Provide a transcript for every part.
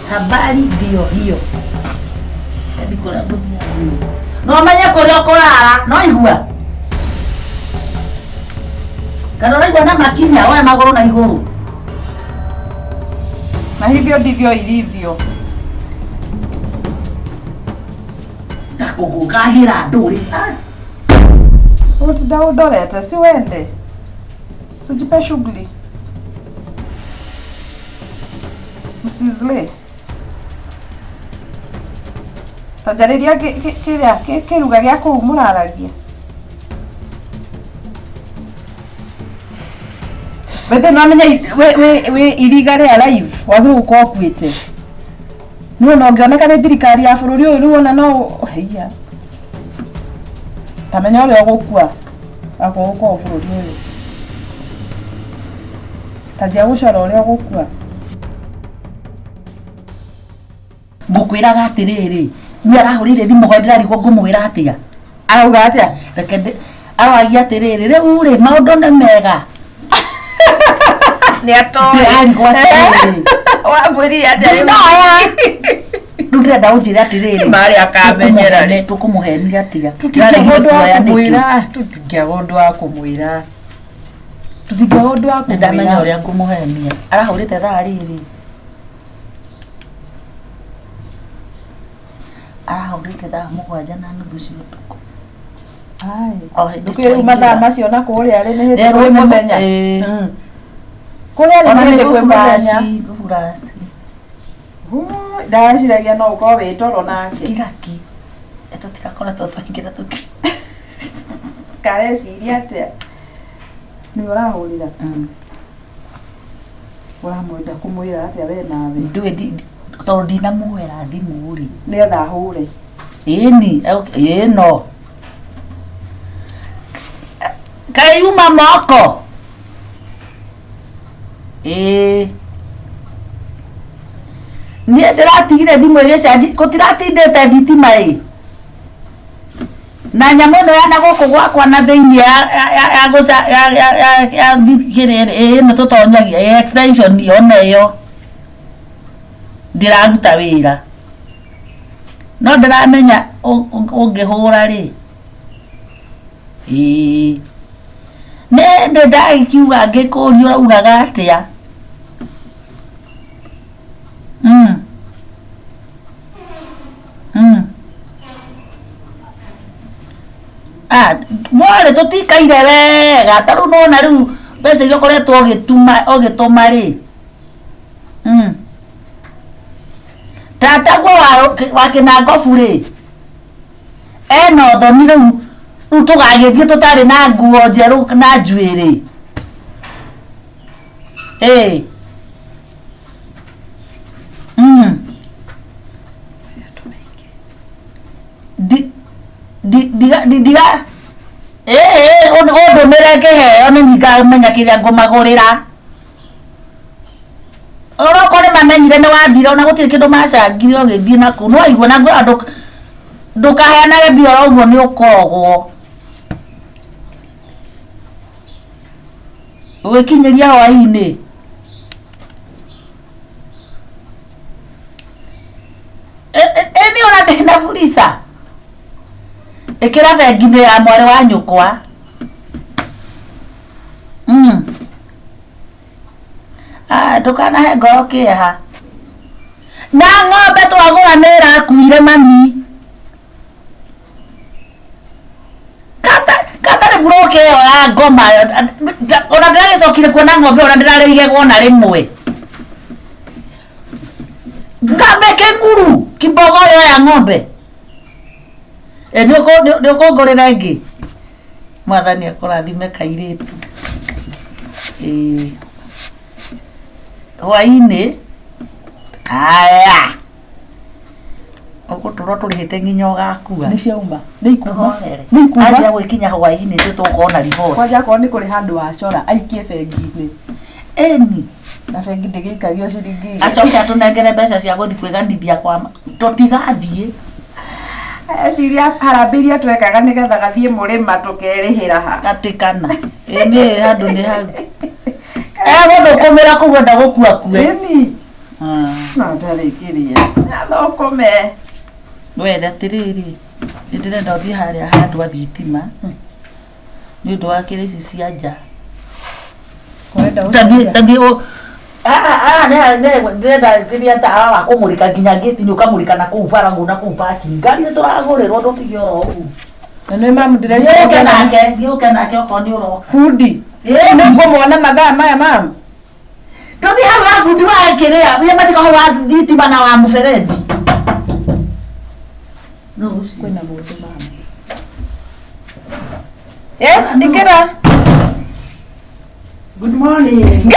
Habari ndio hiyo. Ndikora dunia hiyo. No manya kuria kurara, no igua. Kana igua na makinya wewe magoro na iguru. Na hivyo ndivyo ilivyo. Kugukagira nduri. Utidaudorete si wende. Sujipe shughuli. Msizle. Tajariria kiruga gya kumuraragia. Bete no amenya we irigare alive wagiru gukorwo kwite. No ngioneka ni thirikari ya bururi uyu ruona no heia. Tamenya uri ogukua. Agoko bururi uyu. Tajia gucora uri ogukua. Ngukwiraga atiriri. Ni arahurire thimu ho ndirarigwo ngumwira atia. Arauga atia? Reke aragia atiriri riu ri maundu ni mega. Ni atoe. Ndirarigwo atiriri. Wa mwiri atia. Ndurenda uthire atiriri. Mari akamenyera ni tukumuhenia atia. Tutingia mundu wa kumwira, tutingia mundu wa kumwira. Tutingia mundu wa kumwira. Ndamenya uria ngumuhenia. Arahurite thaa riri. Arahurite thaa 7:30 cia utuku. Ai. Ndukiru mathaa macio na kuria ri ni hiti muthenya. Kuria ri ni kwi muthenya. Gurasi. Ndaciragia no uko witoro nake. Kiraki. Eto tirakora twaingira tuki. Kareciria atia. Ni urahurira. Uramwenda kumwira atia we nawe. Nduwe tondu ndinamuhera thimu ri. Ni etha hure. Ini, no. Kayuma moko. Ni ndiratigire thimu igicaji gutiratindete thitima na nyamu no yana guku gwakwa na thiini ya guca ya kirere no tutonyagia extension yona iyo ndiraruta wira no ndiramenya ungihura ri ne ndagikiuga ngikuria ugaga atia mware tutikaire wega taru nona riu mbeca iria ukoretwo ugituma ri tata gwo wa kinangobu ri eno thoni riu tugagithie tutari na nguo njeru na njuiri diga ndumire ngiheo ni ngamenya kiria ngumagurira oroko ni mamenyire ni wathire ona gutire kindu macangire ogithie naku no aigua na andu ndukaheanage mbia uguo ni ukogwo wikinyiria hwaini ni ona ndina furisa ikira bengi ya mware wa nyukwa ndukanahe ngoro kieha na ng'ombe twagura nirakuire mami katari buroke ĩyo ya ngoma ona ndiragicokire kuona ng'ombe ona ndirarĩige wona rimwe ngambe kenguru kibogo yo ya ng'ombe ni ukongorera ingi mwathani akurathime kairitu hwaini aya uguturwo turihite nginya ugakua ni ciauma ni ikuma aja gwikinya hwaini tutukona riboti kwaja ko ni kuri handu wacora aikie bengi-ini eni na bengi ndigikario ciringi acoke atunengere mbeca cia guthi kwiganithia kwa tutigathie ciria harambiria twekaga nigetha gathie murima tukerihira ha gatikana ni handu ni hau guthukumira kugwenda gukua kue eni na Tarikiria. Thokome. Wenda tiriri. Ndirenda uthie haria handu a thitima. Ni undu wa kire ici cia nja. Kwenda Tabi o ndirenda kiria tawa wa kumurika nginya gate ni ukamurika na kuu paragu na kuu parking. Ngari ni turagurirwo ndutige oro ugu. Na nĩ mamu ndĩreciria Gĩũke nake okorwo nĩ ũro. Fundi. Nĩngũmuona mathaa maya mamu. Tũthiĩ hau ha bundi wa kĩrĩa, rĩrĩa matika hau wa thitima na wa mũberethi. No, kwĩna mũndũ mamu. Yes, ingĩra. Good morning.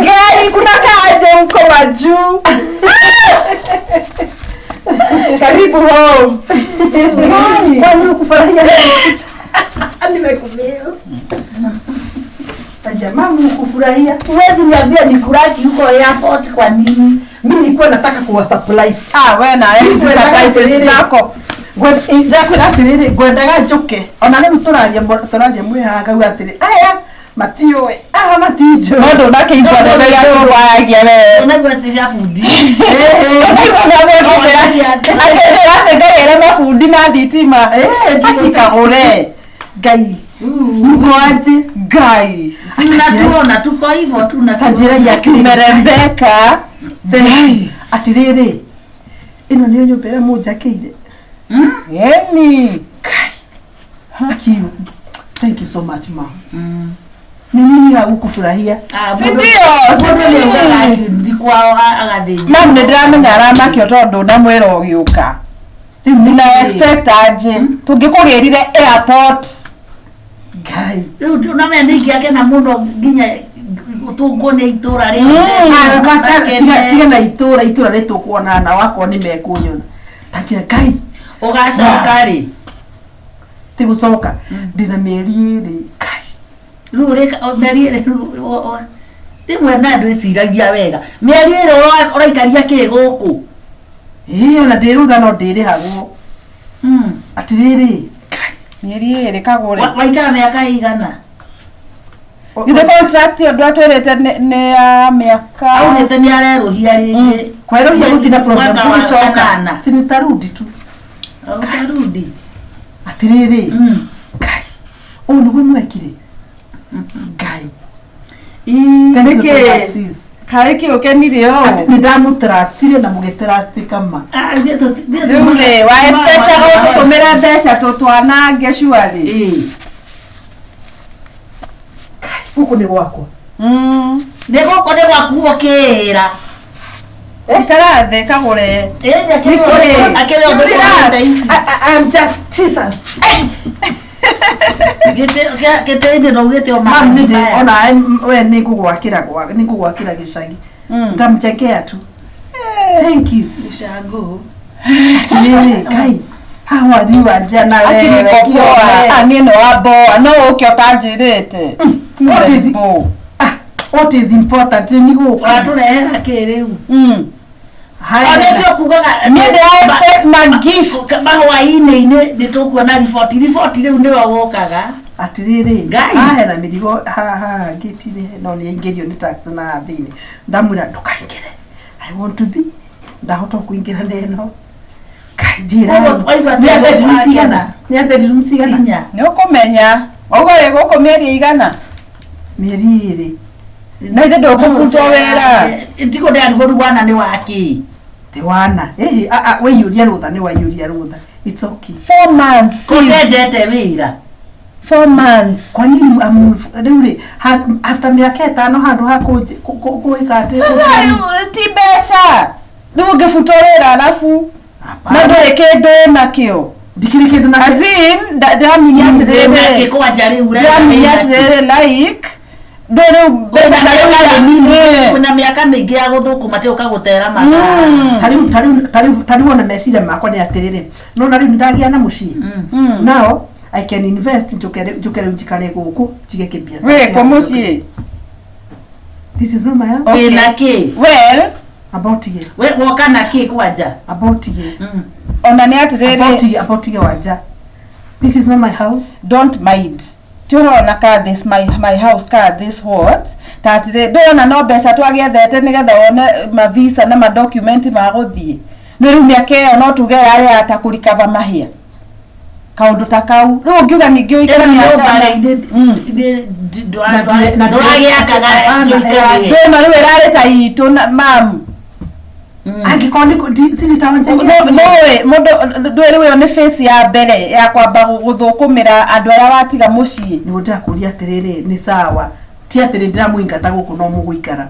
Gai, kuna kaje huko majuu. Karibu home. Kwani ukufurahia? Nimekumea. Jamaa mkufurahia. Huwezi niambia ni kuraki huko airport kwa nini? Mimi nilikuwa nataka kuwa surprise. Wewe na hizo surprise zako. Ndakwira atiriri ngwendaga njuke ona riu turaria mwihaga u atiri aya matiwe matijo Mundu nake igwandete ya turwagia we. Unaigua cia bundi. Ngai mafundi ma thitima. Akikagure. Ngai. Mkoaje? Ngai. Si unatuona tuko hivyo tu na Tajira ya kimerembeka. Atiriri ino niyo nyumba ira munjakire. Yeni. Akiyu. Thank you so much, mom. Ni nini ya ukufurahia? Ndikwa agathĩnja. Mam nĩndĩramenya aramakio tondu na mwĩra ũgĩũka. Rĩu nina expect aje tũngĩkũgĩrire airport. Ngai. Rĩu tunamenya ndingĩakena mũno nginya ũtũngwo nĩ itũra rĩu. Tiga na itũra rĩtũkuona na wako nĩ mekunyona. Tajira Ngai. Ugacoka rĩ? Tigucoka. Ndina mĩeri ĩrĩ. Rĩu mĩeri ĩrĩ rĩmwe na andũ ĩciragia wega. Mĩeri ĩrĩ ũraikaria kĩ gũkũ? Ona ndĩrutha no ndĩrĩhagwo. Atirĩrĩ. Mĩeri ĩrĩ kagũre. Waikara mĩaka ĩigana? Githĩ contract andũ atwĩrĩte nĩ ya mĩaka. Augĩte nĩarerũhia rĩngĩ. Kwerũhia gũtirĩ problem. Tũgĩcoka. Si nitarudi tu. Utarudi. Atirĩrĩ. Ngai. Ũũ nĩguo mwekire. Ngai. Kaiki ukenire o. Nĩndamũtrustire na mũgĩtrust kama. Rĩu rĩ wa expect gũtũtũmĩra mbeca tũtwanange shwari. Gũkũ nĩ gwakwa. Nĩ gũkũ nĩ gwaku ũkĩĩra. Ikara thĩ kagũre. I'm just Jesus. Gĩtĩ-inĩ naugĩte o mami ona we nĩngũgwakĩra gĩcagi. Nitamchekea tu. Thank you. Ushago. Atirĩrĩ Ngai. Hawa riwa njana wewe. Niĩ nĩ wa mboa no ũke ũtanjĩrĩte. What is important ni gũka. Watũrehera kĩ rĩu? Nĩkĩo kugaga I expect my gift. Mahũa-inĩ nĩtũkuona riboti rĩu nĩwe wokaga. Atirĩrĩ Ngai na mĩrigo haha ngĩtire no nĩaingĩrio nĩ tax na thĩinĩ. Ndamwĩra ndũkaingĩre. I want to be. Ndahota kũingĩra neno. Njĩra nĩ bedroom cigana. Nĩ ũkũmenya ũgũrĩ gũkũ mĩeri igana. Mĩeri ĩrĩ. Na ithe ndũkũbutwo wĩra. Ndiko ndĩarigwo rũwana nĩ wakĩ. Tiwana. Waiyũria rũtha nĩ waiyũria rũtha. It's okay. 4 months. Kũtendete wĩra. 4 months. Kwa nini rĩu rĩ after mĩaka ĩtano handũ ha kũĩka atĩ. Sasa ti mbeca. Rĩu ũngĩbutwo wĩra arabu na ndũrĩ kĩndũ nakĩo. Ndikĩrĩ kĩndũ nakĩo. Azin ndamenya atĩrĩrĩ. Kwanja rĩu ndamenya atĩrĩrĩ like kuna mĩaka mĩingĩ ya gũthũkũma tĩ ũkagũtera tarĩu ona meciria makwa nĩ atĩrĩrĩ no na rĩu nĩndagĩa na mũciĩ now I can invest njuke rĩu njikare gũkũ njige kĩbiacara wĩ kwa mũciĩ This is not my house. Okay. Na ki. Well, About ye. We woka na ki kwaja. About ye. ona ni atiriri. About ye waja. This is not my house. Don't mind. Turona ka this my house ka this what? Tatire ndona no mbeca twagiethete nigetha one ma visa na ma document ma guthie. No riu miaka iyo no tugera ari atakurikava mahia. Kaundu ta kau. Riu ngiuga ningi uikara miaka na ndwagia kaga ndona riu irari ta itu mam. Angikoni sini tawanja. No ndwiri we ni face ya mbere ya kwamba guthukumira andu aria watiga mucii. Ni gutira kuria atiriri ni sawa. Ti atiri ndiramuingata guku no muguikara.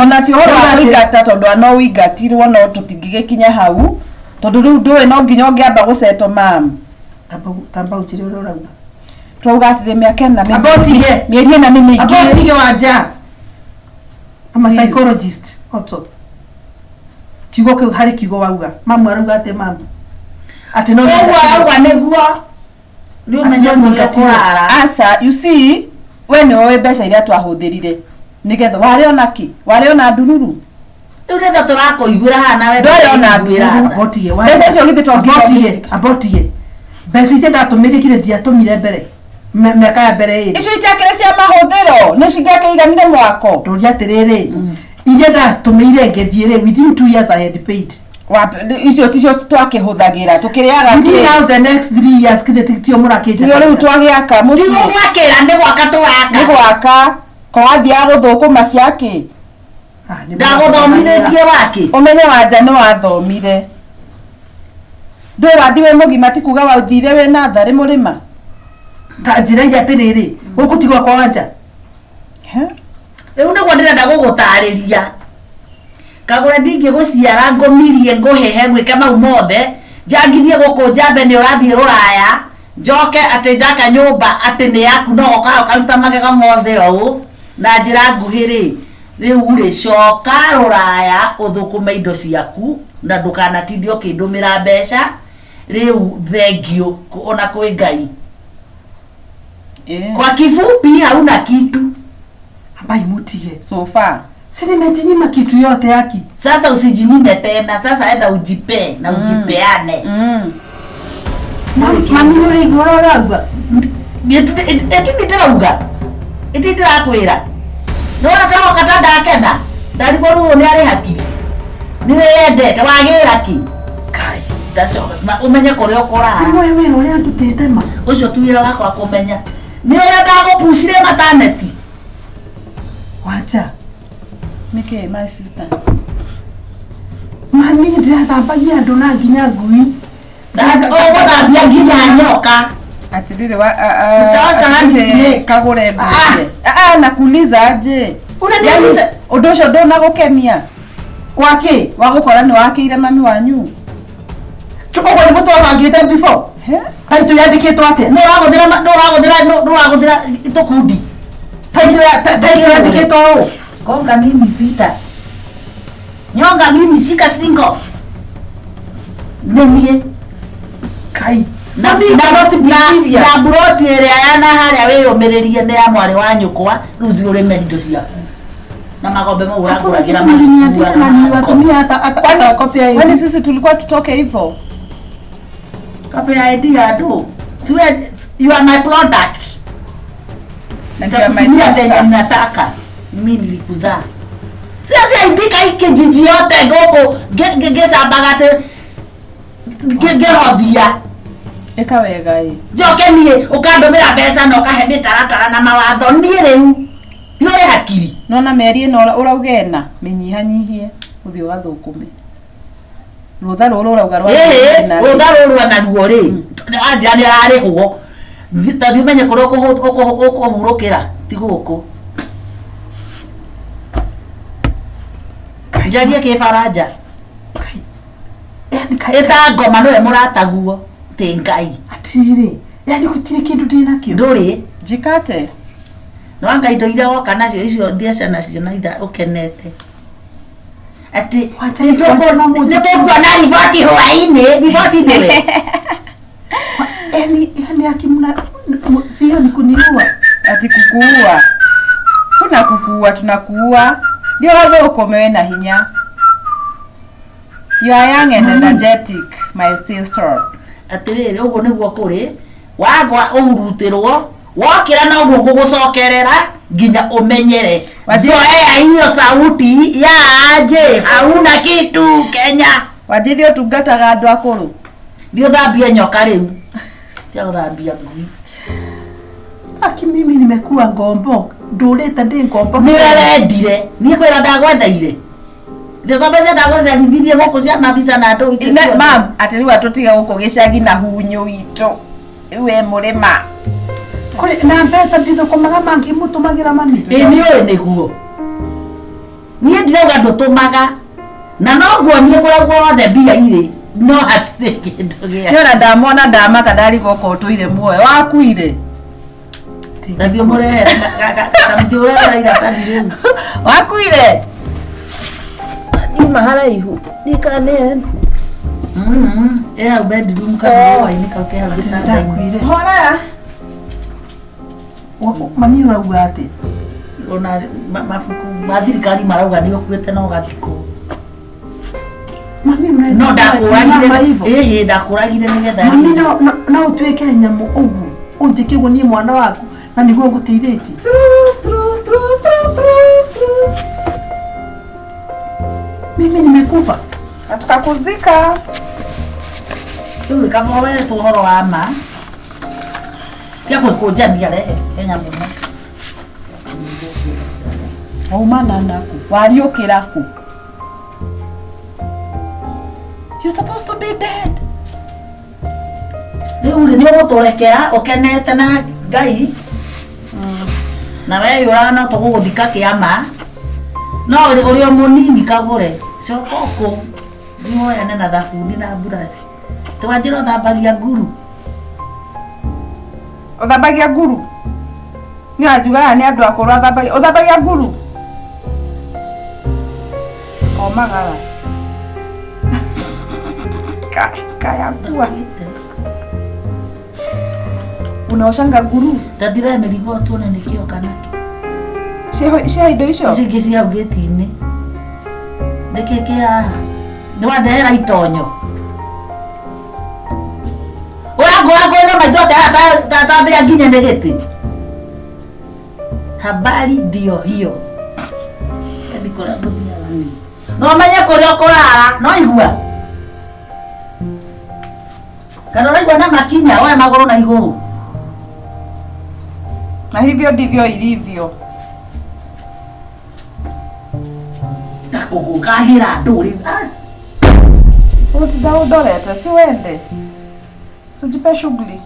Ona ti horo wa wingata tondu no wingatirwo no tutingigikinya hau tondu riu ndui no nginya ungiamba guceto mam. Tamba uchire urauga. Twauga atire miaka na Abotige. Mieri na mimi ingi. Abotige waja. I'm a psychologist. Oto. Kigo ke hari kigo wauga. Mamu arauga ate mamu. Ati no arauga neguo. Ni umenya kurara. Asa, you see, when owe mbeca iria twahuthirire nigetha wariona ki? Wariona ndururu? Uretha turakuiguira hana we. Ndoriona ndururu. Abotige. Mbeca icio githi Abotige. Abotige. Mbeca icio ndatumire kire ndiatumire mbere. Miaka ya mbere iri. Icio itakire cia mahuthiro ni cingake iganire mwako. Ndoria atiriri. Iria ndatumire ngethire within 2 years I had paid. Icio ticio twakihuthagira tukiriaga within now the next 3 years kithe tio murakite. Tio riu twagiaka muci. Tio gwakira ndi gwaka twaka. Ni gwaka. Kwathia guthukuma ciake. Ndaguthomithitie waki. Umenye wanja ni wathomire. Ndwe wathi we mugima ti kuga wathire we na thari murima. Ta njira ya atiriri. Gukutigwa kwa wanja. Riu niguo ndirenda gugutariria. Kagura ndingi guciara ngomirie nguhehe gwika mau mothe. Njangithie guku njambe ni urathie ruraya. Njoke ati ndaka nyumba ati ni yaku no goka ukaruta magega mothe ou. Na njira nguhiri. Riu ri coka ruraya uthukume indo ciaku na ndukanatindio kindumira mbeca. Riu thengio ona kwi Ngai. Kwa kifupi hauna kitu. Ambai mutige. So far. Sini mejinyima kitu yote haki. Sasa usijinyime tena. Sasa enda ujipe na ujipeane. Mami nuri igororagwa. Etu nitarauga. Eti ndirakwira. Nona tawo katanda akena. Ndariboru ni ari hakiri. Niwe yendete wagira ki. Kai. Tacoka umenye kuri ukora. Ni wewe uri andutete ma. Ucio tuwira wakwa kumenya. Ni ura ndagupucire mataneti. Wacha. Niki my sister. Mami ndirathambagia andu na nginya ngui. Ndathambia nginya nyoka. Atirire wa Utaosa handi kagure mbere. Nakuuliza aje. Unaniuliza undu ucio ndona gukenia. Waki? Wagukora ni wakire mami wanyu. Tuko ni gutwabangite before. Taitu yandikitwo atia? Nuraguthira itukundi. Taitu yandikitwo u. Konga mimi vita. Nyonga mimi shika singo. Nemie. Kai. Na buroti ĩrĩa yana harĩa wĩyũmĩrĩrie nĩ ya mwarĩ wa nyũkwa rĩu thiĩ ũrĩme indo ciaku na magombe mau ũragũragĩra kwani sisi tulikuwa tutoke hivyo? Copy ID ya do. You are my product. Nitakutumia nataka. Mimi nilikuzaa. Sasa ibika ikijiji yote goko gesabagate gehodhia. Eka wega ĩ. Njoke niĩ ukandomera mbeca na ukahe mĩtaratara na mawatho niĩ rĩu. Nĩũrĩ hakiri. Nona mĩeri ĩno ũraugena mĩnyihanyihie ũthiĩ ũgathukume. Rutha rũrũ ũrauga rwa. Rutha rũrũ na ruo rĩ. Anja nĩ ararĩhwo. Tondũ umenye kũrĩa ũkũhurũkĩra ti gũkũ. Njarie kĩbaranja. Ĩta ngoma nĩwe mũrataguo. Ti Ngai. Atiri, yani gutire kindu ndinakio. Ndũrĩ. Njikate. Nwanga indo iria woka nacio icio ndiaca nacio na itha ukenete. Ati wacha na moja. Nĩtũkua na riboti hwaĩ-inĩ. Riboti nĩwe. Yani akimuna sio ni kuniua. Ati kukuua. hakuna kukua, tunakuua. Ndio wewe uko na hinya. You are young and energetic, my sister. Atiriri uguo niguo kuri wagwa urutirwo wokira na uguo gugucokerera nginya umenyere zoea hiyo sauti ya aje hauna kitu Kenya. Wajiri utungataga andu akuru ndio thambia nyoka riu tia thambia ngui. Aki mimi nimekuwa ngombo ndurite ndi ngombo ni werendire ni kwira ndagwendeire ndio kabisa ndagweza lithirie goko cia mabisa na ndo icio mam atiriwa tutiga guko gicagi na hunyu wito iwe murima kuri na pesa nditho komaga mangi mutumagira mami ni oi niguo ni ndirauga ndutumaga na no nguonie kuria guothe mbia ire no hatirĩ kĩndũ gĩa yona ndamona ndamaka ndari goko tuire muoyo wakuire ndio mũrehe kamjura ira tadi wakuire ni mahala ihu nikane bedroom kama ini kakea bitanda kuire hora mami urauga ati ona mafuku mathirikari marauga ni ukuite no gathiko mami unaweza no ndakuragire ndakuragire nigetha mami no utuike nyamu ugu unjikigwo ni mwana waku na niguo nguteithĩtie mimi nimekufa atukakuzika tu kama wewe tu horo ama kia kujania rehe Kenya muno aumana naku wariukira ku you're supposed to be dead ni uguturekera ukenete na Ngai na wewe urana tuguguthika kiama no uri munini kagure cokoko nimoya na thabuni na burasi twanjira thambagia nguru uthambagia nguru ni ajuga ni andu akuru uthambagia nguru omagara kaya kuwa unaoshanga nguru tadira merigo tuone nikio kanake cia indo icio cingi cia ngeti-ini nikikia ni wandehera itonyo urangura majote tatambia nginya negeti habari ndio hiyo ndikora nduthia wani no menya kuria ukurara no igua kana raigua na makinya oya maguru na iguru na hivyo ndivyo ilivyo takugukagira nduri utida udorete si wende sujipe shughuli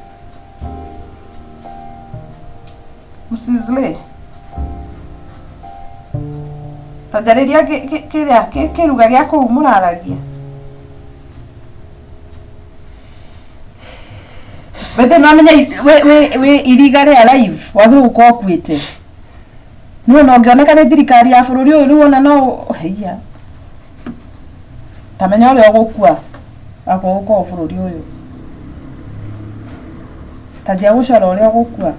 msizle tajariria kiruga gia kuu muraragia bethe no amenya we iriga ria live wagiru gukorwo kwite no ngioneka ni thirikari ya bururi uyu riu ona no heia tamenya uria gukua ako bururi uyu tajia gucora uria gukua